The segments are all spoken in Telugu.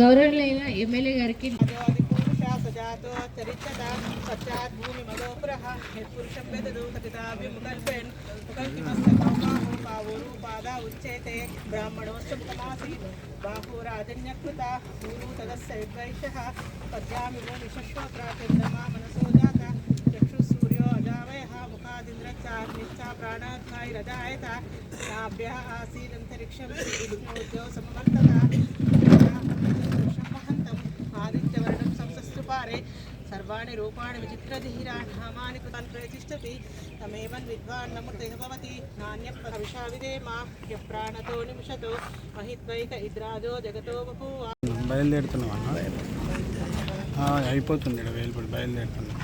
గౌరవనీయ ఎమ్మెల్యే గారికి బాహురాజన్యకృత పూరు తదస్య విద్వైషః పద్యామి భూమి శశ్వత్రాచంద్రమా మనసో జాత చక్షుసూర్యో అజావయః ముఖాదింద్రచార్నిచ్చా ప్రాణాద్భాయిరజాయత నాభ్యः ఆసీదంతరిక్షం విష్ణోద్యో సమవర్తత మహంతం ఆదిత్యవర్ణం సంసస్తుపారే सर्वाणि रूपाणि विचित्रधीरा नामानि कृतान् प्रतिष्ठति तमेवं विद्वान् नमूर्तिः भवति नान्यः विदेमा यः प्राणतो निमिषतो महित्वैक इद्राजो जगतो बभूव బయలుదేరుతున్నాం అయిపోతుంది వేలుపడి బయలుదేరుతున్నాం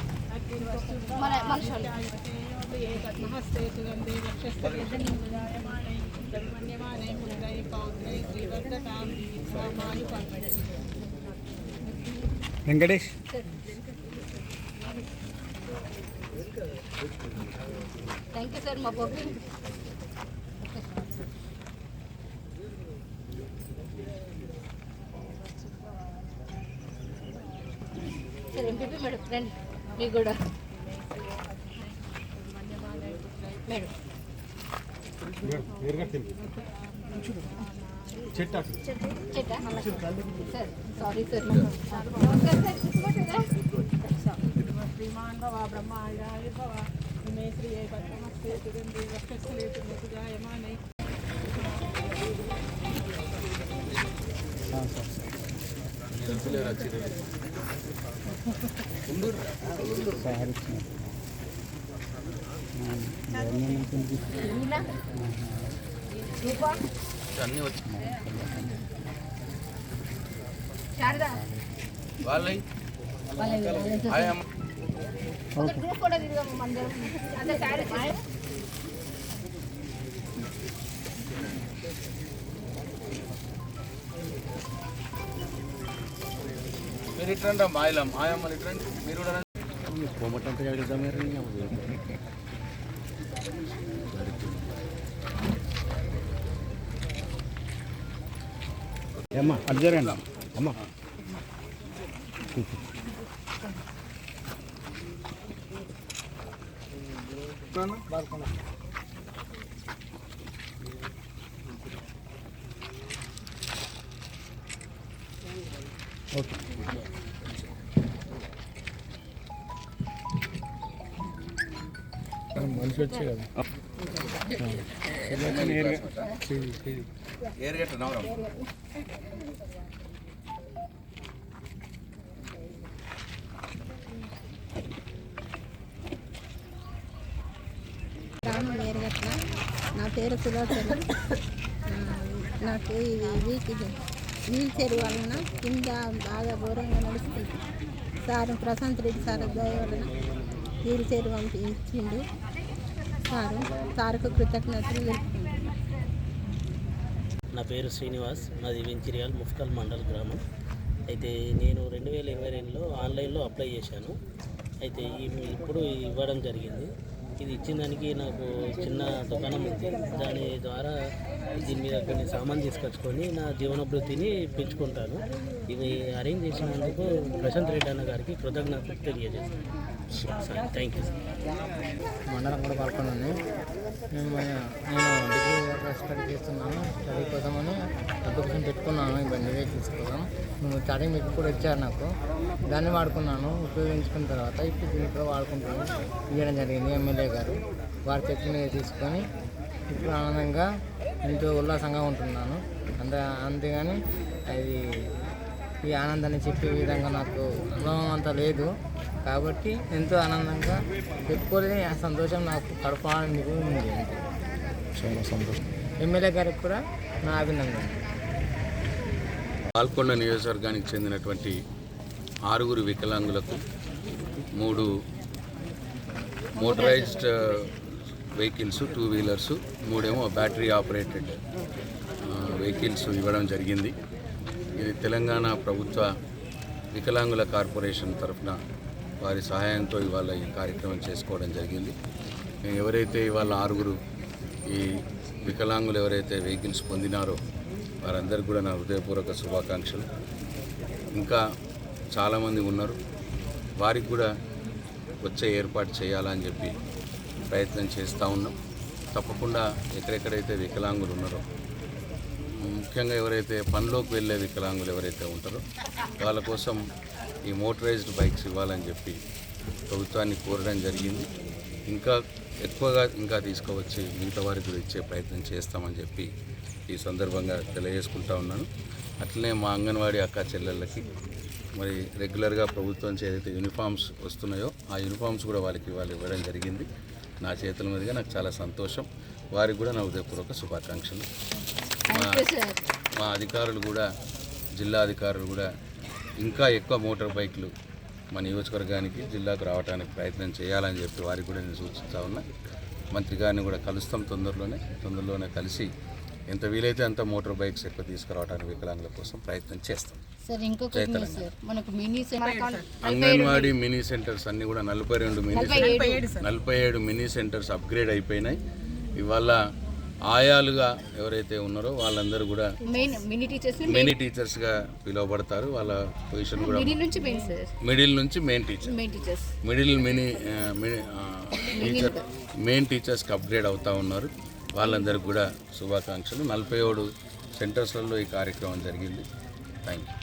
వెంకటేష్ థ్యాంక్ యూ సార్ మా బాబు సార్ ఎంపీపీ మేడం రండి మీకు కూడా మేడం చెట్టా సార్ సారీ సార్ శ్రీమాన్ భవ బ్రహ్మాండాయ భవ మే శ్రీ పద్మస్తే సుగంధి వక్షస్థలేతు జాయమానై అన్నీ వచ్చి వాళ్ళవి గ్రూప్ కూడా తిరిగాము మందిరం అంటే శారీ మీరు ఇట్రండి మాయలం ఆయమ్మ ఇట్రండి మీరు కూడా కోమటంత కడుగుతాం అమ్మా అటు జరగండి అమ్మ ఓకే మనిషి వచ్చే కదా ఏరుగట్ట నవరం గ్రామం ఏరుగట్ల. నా పేరు సులోచన. నాకు ఇది వీల్ చైర్ వలన కింద బాగా ఘోరంగా నడుస్తుంది. సార్ ప్రశాంత్ రెడ్డి సార్ దయ వలన వీల్ చైర్ పంపించిండు. సార్కు కృతజ్ఞతలు తెలుపుతున్నాను. నా పేరు శ్రీనివాస్, నాది వెంచిరియాల్ ముఫ్కల్ మండల్ గ్రామం. అయితే నేను 2022లో ఆన్లైన్లో అప్లై చేశాను. అయితే ఇప్పుడు ఇవ్వడం జరిగింది. ఇది ఇచ్చిన దానికి నాకు చిన్న దుకాణం ఉంది. దాని ద్వారా దీని మీద కొన్ని సామాన్ తీసుకొచ్చుకొని నా జీవనోభివృద్ధిని పెంచుకుంటాను. ఇవి అరేంజ్ చేసినందుకు ప్రశాంత్ రెడ్డి అన్న గారికి కృతజ్ఞతలు తెలియజేస్తాను. Thank you sir. మండలం కూడా పాల్గొన్నాను. నేను డిగ్రీ స్టడీ చేస్తున్నాను. స్టడీ కోసమని అప్లికేషన్ పెట్టుకున్నాను. ఇవన్నీ వెహికల్స్ కోసం స్టార్టింగ్ మీకు కూడా ఇచ్చారు నాకు. దాన్ని వాడుకున్నాను. ఉపయోగించుకున్న తర్వాత ఇప్పుడు దీన్ని కూడా వాడుకుంటాను. ఇవ్వడం జరిగింది ఎమ్మెల్యే గారు. వారు చెప్పినవి తీసుకొని ఇప్పుడు ఆనందంగా ఎంతో ఉల్లాసంగా ఉంటున్నాను. అంతేగాని అది ఈ ఆనందాన్ని చెప్పే విధంగా నాకు అనుభవం అంత లేదు. కాబట్టి ఎంతో ఆనందంగా చెప్పుకోలేని ఆ సంతోషం నాకు కడపాలని ఉంది. చాలా సంతోషం. ఎమ్మెల్యే గారికి కూడా నా అభినందన. పాల్కొండ నియోజకవర్గానికి చెందినటువంటి 6 వికలాంగులకు 3 motorised vehicles, 2 wheelers, 3 battery operated vehicles ఇవ్వడం జరిగింది. ఇది తెలంగాణ ప్రభుత్వ వికలాంగుల కార్పొరేషన్ తరఫున వారి సహాయంతో ఇవాళ ఈ కార్యక్రమం చేసుకోవడం జరిగింది. ఎవరైతే ఇవాళ 6 ఈ వికలాంగులు ఎవరైతే వెహికల్స్ పొందినారో వారందరికీ కూడా నా హృదయపూర్వక శుభాకాంక్షలు. ఇంకా చాలామంది ఉన్నారు, వారికి కూడా వచ్చే ఏర్పాటు చేయాలని చెప్పి ప్రయత్నం చేస్తూ ఉన్నాం. తప్పకుండా ఎక్కడెక్కడైతే వికలాంగులు ఉన్నారో, ముఖ్యంగా ఎవరైతే పనిలోకి వెళ్ళే వికలాంగులు ఎవరైతే ఉంటారో వాళ్ళ కోసం ఈ మోటరైజ్డ్ బైక్స్ ఇవ్వాలని చెప్పి ప్రభుత్వాన్ని కోరడం జరిగింది. ఇంకా ఎక్కువగా తీసుకువచ్చి మిగతా వారికి కూడా ఇచ్చే ప్రయత్నం చేస్తామని చెప్పి ఈ సందర్భంగా తెలియజేసుకుంటా ఉన్నాను. అట్లనే మా అంగన్వాడీ అక్క చెల్లెళ్ళకి మరి రెగ్యులర్గా ప్రభుత్వం నుంచి ఏదైతే యూనిఫామ్స్ వస్తున్నాయో ఆ యూనిఫామ్స్ కూడా వాళ్ళకి ఇవ్వడం జరిగింది. నా చేతుల మీదుగా నాకు చాలా సంతోషం. వారికి కూడా నా హృదయపూర్వక శుభాకాంక్షలు. మా అధికారులు కూడా, జిల్లా అధికారులు కూడా ఇంకా ఎక్కువ మోటార్ బైక్లు మా నియోజకవర్గానికి, జిల్లాకు రావడానికి ప్రయత్నం చేయాలని చెప్పి వారికి కూడా నేను సూచిస్తూ ఉన్నా. మంత్రి గారిని కూడా కలుస్తాం తొందరలోనే కలిసి ఎంత వీలైతే అంత మోటార్ బైక్స్ ఎక్కువ తీసుకురావడానికి వికలాంగుల కోసం ప్రయత్నం చేస్తాం. అంగన్వాడీ మినీ సెంటర్స్ అన్నీ కూడా 47 మినీ సెంటర్స్ అప్గ్రేడ్ అయిపోయినాయి. ఇవాళ ఆయాలుగా ఎవరైతే ఉన్నారో వాళ్ళందరూ కూడా మినీ టీచర్స్గా పిలువబడతారు. వాళ్ళ పొజిషన్ కూడా మిడిల్ నుంచి మెయిన్ టీచర్, మెయిన్ టీచర్స్కి అప్గ్రేడ్ అవుతూ ఉన్నారు. వాళ్ళందరికీ కూడా శుభాకాంక్షలు. 47 సెంటర్స్లలో ఈ కార్యక్రమం జరిగింది. Thank you.